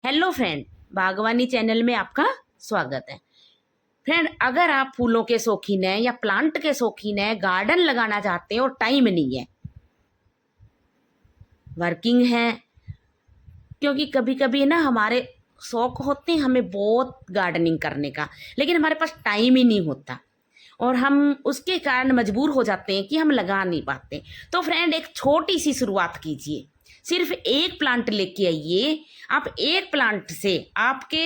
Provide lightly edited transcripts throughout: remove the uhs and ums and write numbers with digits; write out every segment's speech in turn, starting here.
Hello friend, बागवानी channel में आपका स्वागत है। फ्रेंड, अगर आप फूलों के शौकीन हैं या प्लांट के शौकीन हैं, गार्डन लगाना चाहते हैं और टाइम नहीं है, वर्किंग है, क्योंकि कभी कभी ना हमारे शौक होते हैं हमें बहुत गार्डनिंग करने का, लेकिन हमारे पास टाइम ही नहीं होता और हम उसके कारण मजबूर हो जाते हैं कि हम लगा नहीं पाते। तो फ्रेंड, एक छोटी सी शुरुआत कीजिए। सिर्फ एक प्लांट लेके आइए। आप एक प्लांट से आपके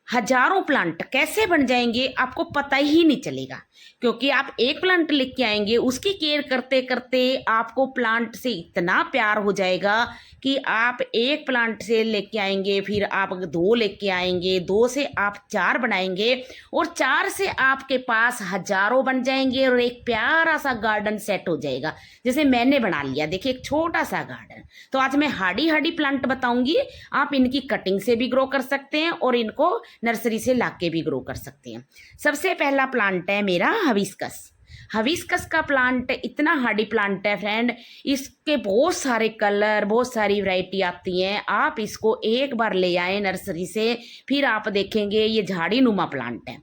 हजारों प्लांट कैसे बन जाएंगे आपको पता ही नहीं चलेगा, क्योंकि आप एक प्लांट लेके आएंगे, उसकी केयर करते करते आपको प्लांट से इतना प्यार हो जाएगा कि आप एक प्लांट से लेके आएंगे, फिर आप दो लेके आएंगे, दो से आप चार बनाएंगे और चार से आपके पास हजारों बन जाएंगे और एक प्यारा सा गार्डन सेट हो जाएगा। जैसे मैंने बना लिया, देखिए, एक छोटा सा गार्डन। तो आज मैं हार्डी हार्डी प्लांट बताऊंगी। आप इनकी कटिंग से भी ग्रो कर सकते हैं और इनको नर्सरी से लाके भी ग्रो कर सकते हैं। सबसे पहला प्लांट है मेरा हविस्कस। हविस्कस का प्लांट इतना हार्डी प्लांट है फ्रेंड, इसके बहुत सारे कलर, बहुत सारी वैरायटी आती हैं। आप इसको एक बार ले आए नर्सरी से, फिर आप देखेंगे ये झाड़ी नुमा प्लांट है।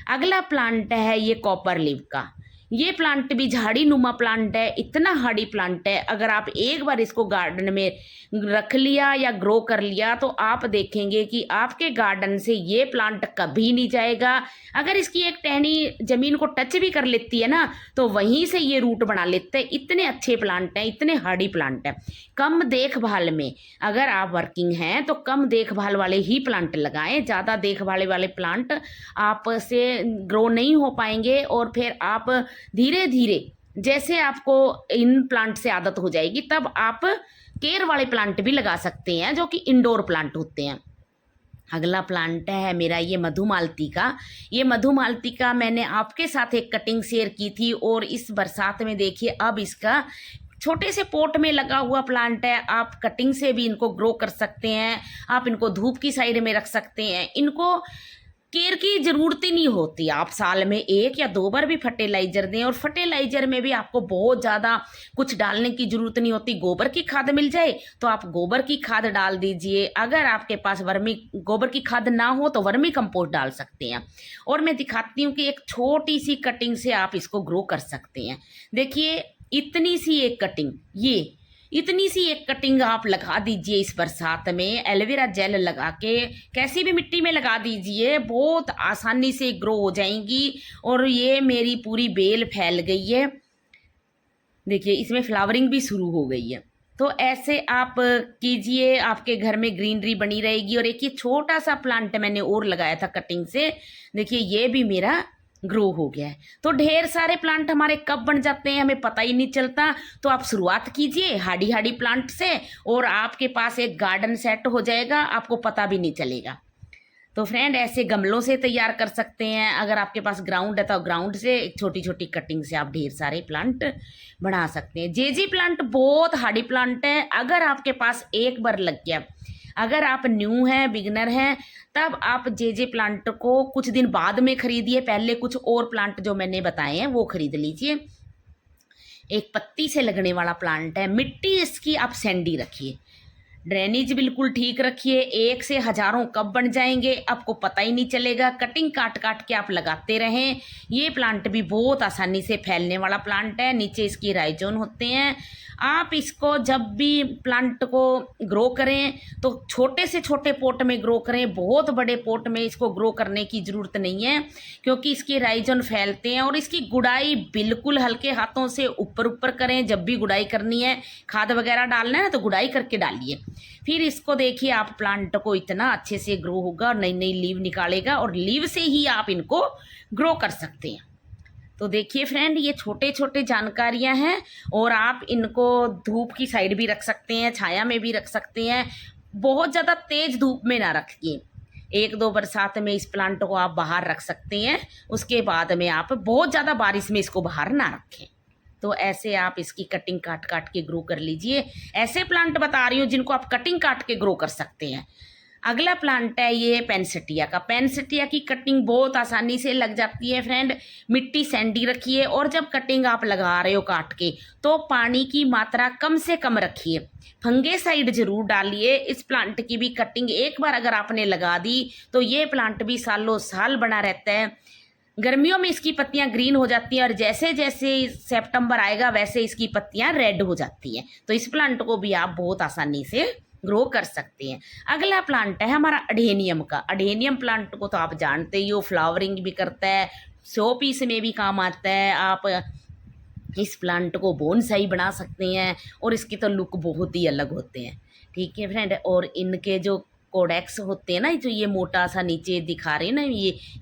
अगला प्लांट है ये कॉपर लीव का। ये प्लांट भी झाड़ी नुमा प्लांट है, इतना हार्डी प्लांट है। अगर आप एक बार इसको गार्डन में रख लिया या ग्रो कर लिया तो आप देखेंगे कि आपके गार्डन से ये प्लांट कभी नहीं जाएगा। अगर इसकी एक टहनी जमीन को टच भी कर लेती है ना, तो वहीं से ये रूट बना लेते हैं। इतने अच्छे प्लांट हैं, इतने हार्डी प्लांट हैं। कम देखभाल में, अगर आप वर्किंग हैं तो कम देखभाल वाले ही प्लांट लगाएं। ज़्यादा देखभाल वाले प्लांट आप से ग्रो नहीं हो पाएंगे और फिर आप धीरे धीरे, जैसे आपको इन प्लांट से आदत हो जाएगी, तब आप केयर वाले प्लांट भी लगा सकते हैं जो कि इंडोर प्लांट होते हैं। अगला प्लांट है मेरा ये मधुमालती का। ये मधुमालती का मैंने आपके साथ एक कटिंग शेयर की थी और इस बरसात में देखिए अब इसका छोटे से पोट में लगा हुआ प्लांट है। आप कटिंग से भी इनको ग्रो कर सकते हैं। आप इनको धूप की साइड में रख सकते हैं। इनको केयर की जरूरत ही नहीं होती। आप साल में एक या दो बार भी फर्टिलाइजर दें, और फर्टिलाइजर में भी आपको बहुत ज़्यादा कुछ डालने की जरूरत नहीं होती। गोबर की खाद मिल जाए तो आप गोबर की खाद डाल दीजिए। अगर आपके पास गोबर की खाद ना हो तो वर्मी कंपोस्ट डाल सकते हैं। और मैं दिखाती हूँ कि एक छोटी सी कटिंग से आप इसको ग्रो कर सकते हैं। देखिए, इतनी सी एक कटिंग, ये इतनी सी एक कटिंग आप लगा दीजिए इस बरसात में। एलोवेरा जेल लगा के कैसी भी मिट्टी में लगा दीजिए, बहुत आसानी से ग्रो हो जाएंगी। और ये मेरी पूरी बेल फैल गई है, देखिए इसमें फ्लावरिंग भी शुरू हो गई है। तो ऐसे आप कीजिए, आपके घर में ग्रीनरी बनी रहेगी। और एक ये छोटा सा प्लांट मैंने और लगाया था कटिंग से, देखिए ये भी मेरा ग्रो हो गया है। तो ढेर सारे प्लांट हमारे कब बन जाते हैं हमें पता ही नहीं चलता। तो आप शुरुआत कीजिए हार्डी हार्डी प्लांट से और आपके पास एक गार्डन सेट हो जाएगा, आपको पता भी नहीं चलेगा। तो फ्रेंड, ऐसे गमलों से तैयार कर सकते हैं। अगर आपके पास ग्राउंड है तो ग्राउंड से छोटी छोटी कटिंग से आप ढेर सारे प्लांट बना सकते हैं। जेजी प्लांट बहुत हार्डी प्लांट है। अगर आपके पास एक बार लग गया, अगर आप न्यू हैं, बिगनर हैं, तब आप जे प्लांट को कुछ दिन बाद में खरीदिए। पहले कुछ और प्लांट जो मैंने बताए हैं वो खरीद लीजिए। एक पत्ती से लगने वाला प्लांट है। मिट्टी इसकी आप सैंडी रखिए, ड्रेनेज बिल्कुल ठीक रखिए। एक से हजारों कब बन जाएंगे आपको पता ही नहीं चलेगा। कटिंग काट काट के आप लगाते रहें। ये प्लांट भी बहुत आसानी से फैलने वाला प्लांट है। नीचे इसकी राइजोन होते हैं। आप इसको जब भी प्लांट को ग्रो करें तो छोटे से छोटे पोट में ग्रो करें, बहुत बड़े पोट में इसको ग्रो करने की ज़रूरत नहीं है, क्योंकि इसके राइजोन फैलते हैं। और इसकी गुड़ाई बिल्कुल हल्के हाथों से ऊपर ऊपर करें। जब भी गुड़ाई करनी है, खाद वगैरह डालना है ना, तो गुड़ाई करके डालिए। फिर इसको देखिए, आप प्लांट को इतना अच्छे से ग्रो होगा और नई नई लीव निकालेगा और लीव से ही आप इनको ग्रो कर सकते हैं। तो देखिए फ्रेंड, ये छोटे छोटे जानकारियां हैं और आप इनको धूप की साइड भी रख सकते हैं, छाया में भी रख सकते हैं। बहुत ज़्यादा तेज धूप में ना रखिए। एक दो बरसात में इस प्लांट को आप बाहर रख सकते हैं, उसके बाद में आप बहुत ज़्यादा बारिश में इसको बाहर ना रखें। तो ऐसे आप इसकी कटिंग काट काट के ग्रो कर लीजिए। ऐसे प्लांट बता रही हूँ जिनको आप कटिंग काट के ग्रो कर सकते हैं। अगला प्लांट है ये पेनसिटिया का। पेनसिटिया की कटिंग बहुत आसानी से लग जाती है फ्रेंड। मिट्टी सैंडी रखिए और जब कटिंग आप लगा रहे हो काट के तो पानी की मात्रा कम से कम रखिए। फंगेसाइड जरूर डालिए। इस प्लांट की भी कटिंग एक बार अगर आपने लगा दी तो ये प्लांट भी सालों साल बना रहता है। गर्मियों में इसकी पत्तियां ग्रीन हो जाती हैं और जैसे जैसे सितंबर आएगा वैसे इसकी पत्तियां रेड हो जाती हैं। तो इस प्लांट को भी आप बहुत आसानी से ग्रो कर सकते हैं। अगला प्लांट है हमारा अडेनियम का। अडेनियम प्लांट को तो आप जानते ही हो, फ्लावरिंग भी करता है, शो पीस में भी काम आता है। आप इस प्लांट को बोनसाई बना सकते हैं और इसके तो लुक बहुत ही अलग होते हैं। ठीक है फ्रेंड। और इनके जो कोडेक्स होते हैं ना, जो ये मोटा सा नीचे दिखा रहे हैं ना,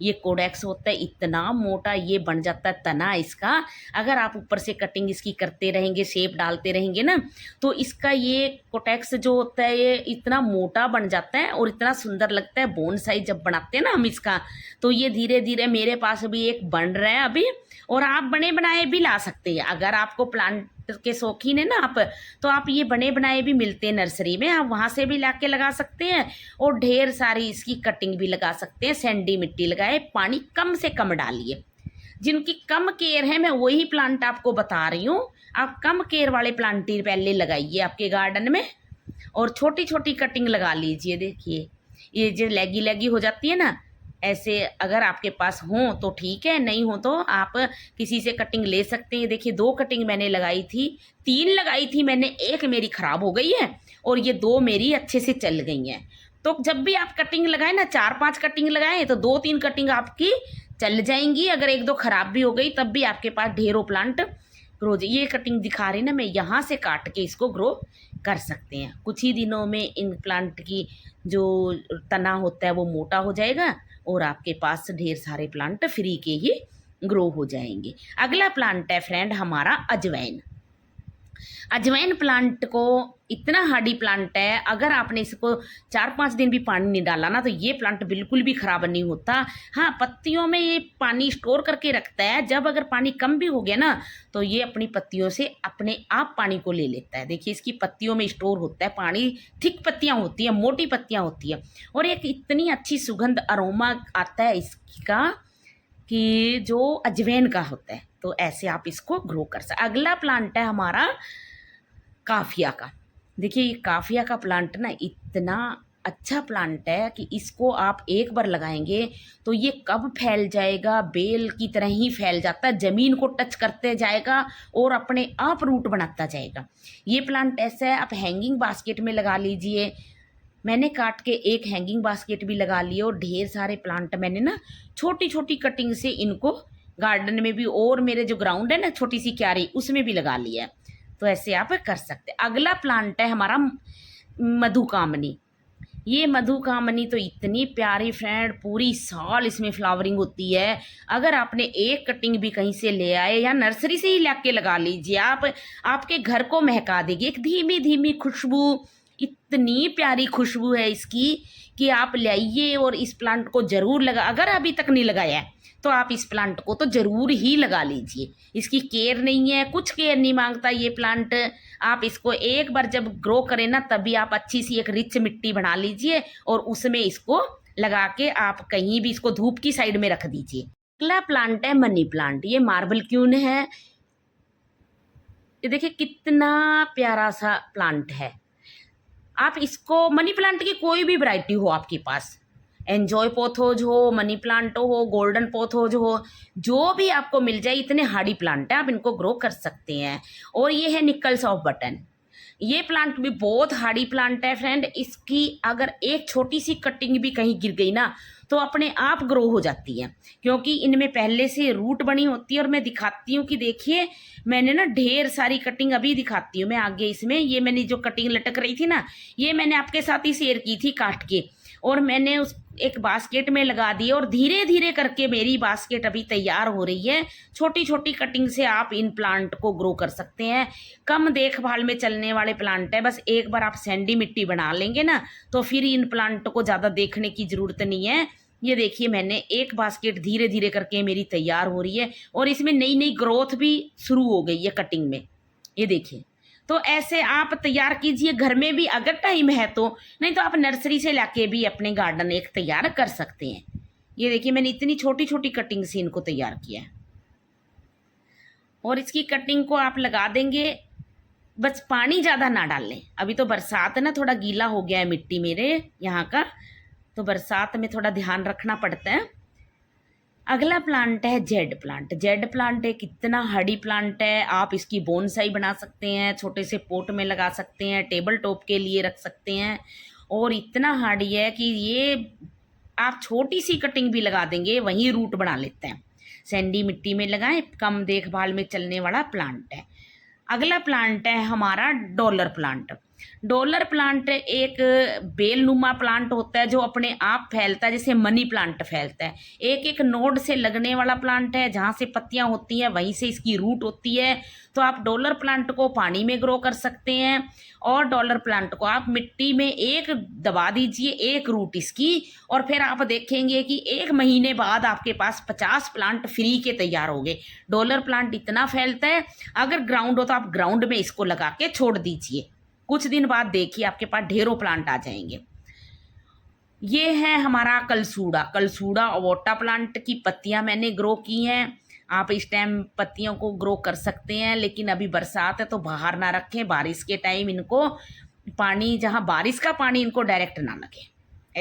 ये कोडेक्स होता है, इतना मोटा ये बन जाता है तना इसका। अगर आप ऊपर से कटिंग इसकी करते रहेंगे, शेप डालते रहेंगे ना, तो इसका ये कोटेक्स जो होता है ये इतना मोटा बन जाता है और इतना सुंदर लगता है। बोनसाई जब बनाते हैं ना हम इसका, तो ये धीरे धीरे मेरे पास भी एक बन रहा है अभी, और आप बने बनाए भी ला सकते हैं। अगर आपको प्लांट के शौकीन है ना आप, तो आप ये बने बनाए भी मिलते हैं नर्सरी में, आप वहाँ से भी ला के लगा सकते हैं और ढेर सारी इसकी कटिंग भी लगा सकते हैं। सैंडी मिट्टी लगाए, पानी कम से कम डालिए। जिनकी कम केयर है मैं वही प्लांट आपको बता रही हूँ। आप कम केयर वाले प्लांट ही पहले लगाइए आपके गार्डन में और छोटी छोटी कटिंग लगा लीजिए। देखिए ये जो लैगी लैगी हो जाती है ना, ऐसे अगर आपके पास हो तो ठीक है, नहीं हो तो आप किसी से कटिंग ले सकते हैं। देखिए 2 कटिंग मैंने लगाई थी, 3 लगाई थी मैंने, 1 मेरी खराब हो गई है और ये 2 मेरी अच्छे से चल गई हैं। तो जब भी आप कटिंग लगाए ना, 4-5 कटिंग लगाएं तो 2-3 कटिंग आपकी चल जाएंगी। अगर 1-2 खराब भी हो गई तब भी आपके पास ढेरों प्लांट ग्रो। ये कटिंग दिखा रही ना मैं, यहाँ से काट के इसको ग्रो कर सकते हैं। कुछ ही दिनों में इन प्लांट की जो तना होता है वो मोटा हो जाएगा और आपके पास ढेर सारे प्लांट फ्री के ही ग्रो हो जाएंगे। अगला प्लांट है फ्रेंड हमारा अजवाइन। अजवाइन प्लांट को इतना हार्डी प्लांट है, अगर आपने इसको 4-5 दिन भी पानी नहीं डाला ना तो ये प्लांट बिल्कुल भी ख़राब नहीं होता। हाँ, पत्तियों में ये पानी स्टोर करके रखता है। जब अगर पानी कम भी हो गया ना तो ये अपनी पत्तियों से अपने आप पानी को ले लेता है। देखिए इसकी पत्तियों में स्टोर होता है पानी। थिक पत्तियाँ होती हैं, मोटी पत्तियाँ होती हैं और एक इतनी अच्छी सुगंध अरोमा आता है इसका कि जो अजवाइन का होता है। तो ऐसे आप इसको ग्रो कर सकते। अगला प्लांट है हमारा काफिया का। देखिए ये काफिया का प्लांट ना इतना अच्छा प्लांट है कि इसको आप एक बार लगाएंगे तो ये कब फैल जाएगा, बेल की तरह ही फैल जाता है, ज़मीन को टच करते जाएगा और अपने आप रूट बनाता जाएगा। ये प्लांट ऐसा है, आप हैंगिंग बास्केट में लगा लीजिए। मैंने काट के एक हैंगिंग बास्केट भी लगा लिए और ढेर सारे प्लांट मैंने ना छोटी छोटी कटिंग से इनको गार्डन में भी और मेरे जो ग्राउंड है ना छोटी सी क्यारी उसमें भी लगा लिया है। तो ऐसे आप कर सकते हैं। अगला प्लांट है हमारा मधुकामनी। ये मधुकामनी तो इतनी प्यारी फ्रेंड, पूरी साल इसमें फ्लावरिंग होती है। अगर आपने एक कटिंग भी कहीं से ले आए या नर्सरी से ही ला के लगा लीजिए आप, आपके घर को महका देगी। एक धीमी धीमी खुशबू, इतनी प्यारी खुशबू है इसकी कि आप लाइए और इस प्लांट को ज़रूर लगा। अगर अभी तक नहीं लगाया है तो आप इस प्लांट को तो ज़रूर ही लगा लीजिए। इसकी केयर नहीं है, कुछ केयर नहीं मांगता ये प्लांट। आप इसको एक बार जब ग्रो करें ना तभी आप अच्छी सी एक रिच मिट्टी बना लीजिए और उसमें इसको लगा के आप कहीं भी इसको धूप की साइड में रख दीजिए। अगला प्लांट है मनी प्लांट। ये मार्बल क्यून है। ये देखिए कितना प्यारा सा प्लांट है। आप इसको, मनी प्लांट की कोई भी वैरायटी हो आपके पास, एन्जॉय पोथोज हो, मनी प्लांट हो, गोल्डन पोथोज हो, जो भी आपको मिल जाए, इतने हार्डी प्लांट है, आप इनको ग्रो कर सकते हैं। और ये है निकल्स ऑफ बटन। ये प्लांट भी बहुत हार्डी प्लांट है फ्रेंड। इसकी अगर एक छोटी सी कटिंग भी कहीं गिर गई ना तो अपने आप ग्रो हो जाती है, क्योंकि इनमें पहले से रूट बनी होती है। और मैं दिखाती हूँ कि देखिए मैंने ना ढेर सारी कटिंग अभी दिखाती हूँ मैं आगे। इसमें ये मैंने जो कटिंग लटक रही थी ना, ये मैंने आपके साथ ही शेयर की थी काट के, और मैंने उस एक बास्केट में लगा दी और धीरे धीरे करके मेरी बास्केट अभी तैयार हो रही है। छोटी छोटी कटिंग से आप इन प्लांट को ग्रो कर सकते हैं। कम देखभाल में चलने वाले प्लांट है। बस एक बार आप सैंडी मिट्टी बना लेंगे ना तो फिर इन प्लांट को ज़्यादा देखने की ज़रूरत नहीं है। ये देखिए मैंने एक बास्केट धीरे धीरे करके मेरी तैयार हो रही है और इसमें नई नई ग्रोथ भी शुरू हो गई है कटिंग में। ये देखिए तो ऐसे आप तैयार कीजिए घर में भी अगर टाइम है तो, नहीं तो आप नर्सरी से लाके भी अपने गार्डन एक तैयार कर सकते हैं। ये देखिए मैंने इतनी छोटी छोटी कटिंग से इनको तैयार किया है। और इसकी कटिंग को आप लगा देंगे, बस पानी ज़्यादा ना डालें। अभी तो बरसात है ना, थोड़ा गीला हो गया है मिट्टी मेरे यहाँ का, तो बरसात में थोड़ा ध्यान रखना पड़ता है। अगला प्लांट है जेड प्लांट। जेड प्लांट एक इतना हार्डी प्लांट है, आप इसकी बोनसाई बना सकते हैं, छोटे से पोट में लगा सकते हैं, टेबल टॉप के लिए रख सकते हैं। और इतना हार्डी है कि ये आप छोटी सी कटिंग भी लगा देंगे वहीं रूट बना लेते हैं। सैंडी मिट्टी में लगाएं, कम देखभाल में चलने वाला प्लांट है। अगला प्लांट है हमारा डॉलर प्लांट। डॉलर प्लांट एक बेलनुमा प्लांट होता है जो अपने आप फैलता है, जैसे मनी प्लांट फैलता है। एक एक नोड से लगने वाला प्लांट है, जहाँ से पत्तियां होती हैं वहीं से इसकी रूट होती है। तो आप डॉलर प्लांट को पानी में ग्रो कर सकते हैं, और डॉलर प्लांट को आप मिट्टी में एक दबा दीजिए, एक रूट इसकी, और फिर आप देखेंगे कि 1 महीने बाद आपके पास 50 प्लांट फ्री के तैयार हो गए। डॉलर प्लांट इतना फैलता है, अगर ग्राउंड हो तो आप ग्राउंड में इसको लगा के छोड़ दीजिए, कुछ दिन बाद देखिए आपके पास ढेरों प्लांट आ जाएंगे। ये है हमारा कलसूड़ा। कलसूड़ा ओवोटा प्लांट की पत्तियां मैंने ग्रो की हैं। आप इस टाइम पत्तियों को ग्रो कर सकते हैं, लेकिन अभी बरसात है तो बाहर ना रखें। बारिश के टाइम इनको पानी, जहाँ बारिश का पानी इनको डायरेक्ट ना लगे,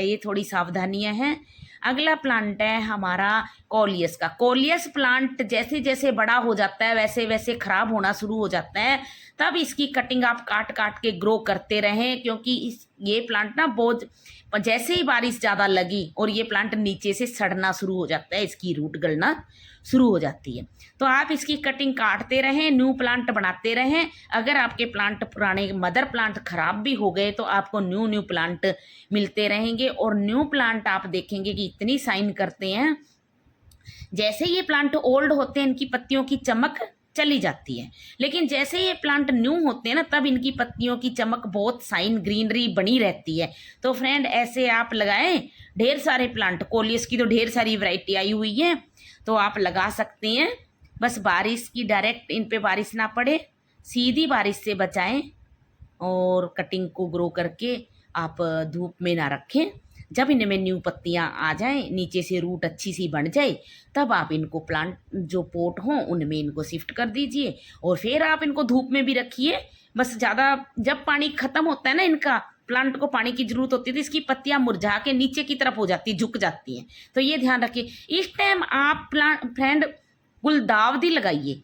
ये थोड़ी सावधानियां हैं। अगला प्लांट है हमारा कोलियस का। कोलियस प्लांट जैसे जैसे बड़ा हो जाता है वैसे वैसे खराब होना शुरू हो जाता है, तब इसकी कटिंग आप काट काट के ग्रो करते रहें, क्योंकि ये प्लांट ना बहुत, जैसे ही बारिश ज़्यादा लगी और ये प्लांट नीचे से सड़ना शुरू हो जाता है, इसकी रूट गलना शुरू हो जाती है। तो आप इसकी कटिंग काटते रहें, न्यू प्लांट बनाते रहें। अगर आपके प्लांट पुराने मदर प्लांट खराब भी हो गए तो आपको न्यू न्यू प्लांट मिलते रहेंगे, और न्यू प्लांट आप देखेंगे कि इतनी साइन करते हैं। जैसे ये प्लांट ओल्ड होते हैं इनकी पत्तियों की चमक चली जाती है, लेकिन जैसे ये प्लांट न्यू होते हैं ना, तब इनकी पत्तियों की चमक बहुत साइन ग्रीनरी बनी रहती है। तो फ्रेंड ऐसे आप लगाएं ढेर सारे प्लांट। कोलियस की तो ढेर सारी वैरायटी आई हुई है, तो आप लगा सकते हैं। बस बारिश की डायरेक्ट इन पे बारिश ना पड़े, सीधी बारिश से बचाएं, और कटिंग को ग्रो करके आप धूप में ना रखें। जब इनमें न्यू पत्तियां आ जाएं, नीचे से रूट अच्छी सी बन जाए, तब आप इनको प्लांट जो पोट हों उनमें इनको शिफ्ट कर दीजिए, और फिर आप इनको धूप में भी रखिए। बस ज़्यादा जब पानी ख़त्म होता है ना, इनका प्लांट को पानी की जरूरत होती है तो इसकी पत्तियां मुरझा के नीचे की तरफ हो जाती है, झुक जाती हैं। तो ये ध्यान रखिए। इस टाइम आप प्लांट फ्रेंड गुलदावदी लगाइए,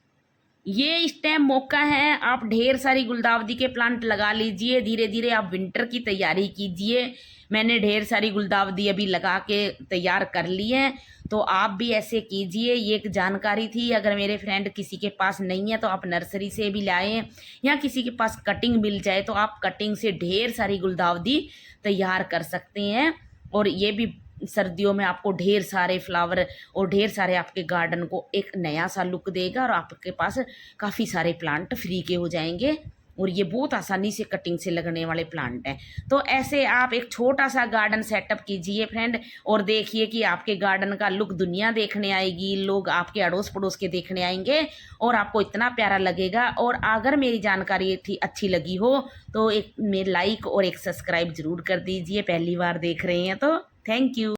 ये इस टाइम मौका है, आप ढेर सारी गुलदावदी के प्लांट लगा लीजिए। धीरे धीरे आप विंटर की तैयारी कीजिए। मैंने ढेर सारी गुलदावदी अभी लगा के तैयार कर ली है, तो आप भी ऐसे कीजिए। ये एक जानकारी थी। अगर मेरे फ्रेंड किसी के पास नहीं है तो आप नर्सरी से भी लाएं, या किसी के पास कटिंग मिल जाए तो आप कटिंग से ढेर सारी गुलदावदी तैयार कर सकते हैं। और ये भी सर्दियों में आपको ढेर सारे फ्लावर और ढेर सारे आपके गार्डन को एक नया सा लुक देगा, और आपके पास काफ़ी सारे प्लांट फ्री के हो जाएंगे। और ये बहुत आसानी से कटिंग से लगने वाले प्लांट हैं। तो ऐसे आप एक छोटा सा गार्डन सेटअप कीजिए फ्रेंड, और देखिए कि आपके गार्डन का लुक दुनिया देखने आएगी, लोग आपके अड़ोस पड़ोस के देखने आएंगे, और आपको इतना प्यारा लगेगा। और अगर मेरी जानकारी थी अच्छी लगी हो तो एक मेरे लाइक और एक सब्सक्राइब जरूर कर दीजिए, पहली बार देख रहे हैं तो। Thank you.